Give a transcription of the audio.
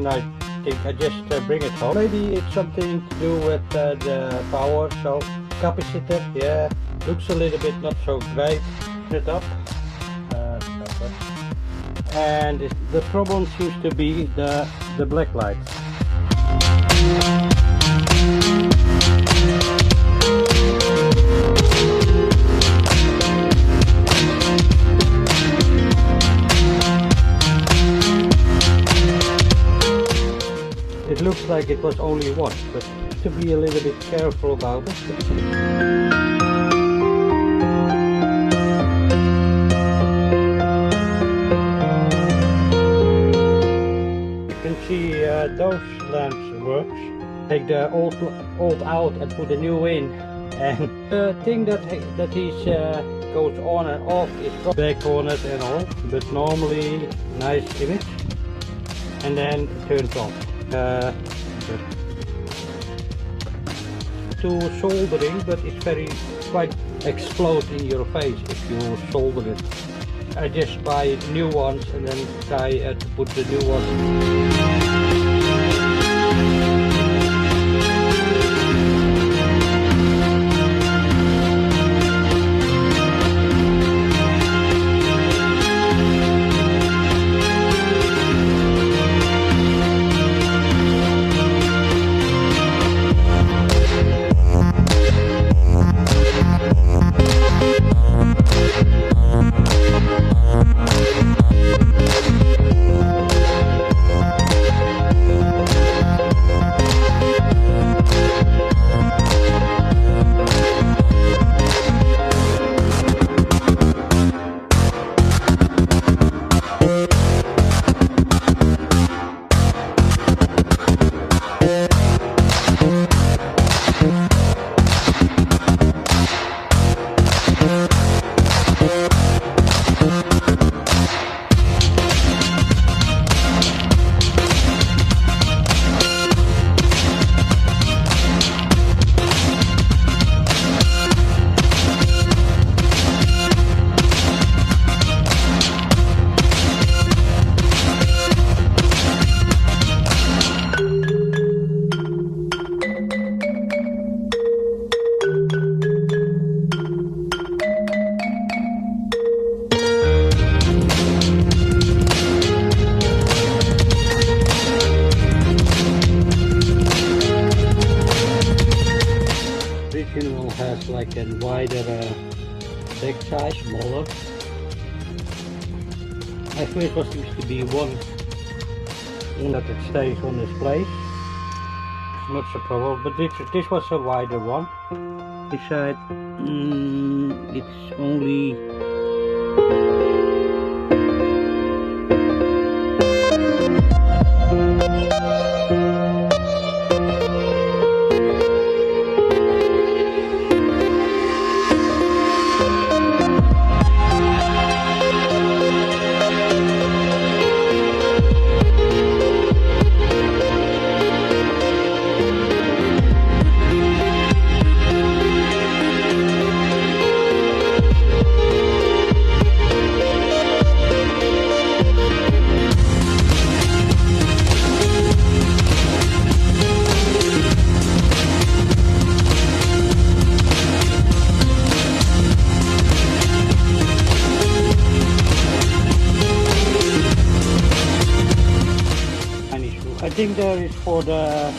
and I think I just bring it home. Maybe it's something to do with the power. So capacitor, yeah, looks a little bit not so great. It up, and the problem seems to be the black light. It looks like it was only one, but to be a little bit careful about it. You can see those lamps works. Take the old out and put the new in, and the thing that he's goes on and off is back on it and all, but normally nice image, and then turns off. To soldering, but it's quite explode in your face if you solder it. I just buy new ones and then try to put the new ones. Has like a wider back size, smaller. I think it was used to be one that it stays on this place. Not so problem, but this was a wider one. This side, it's only. I think there is for the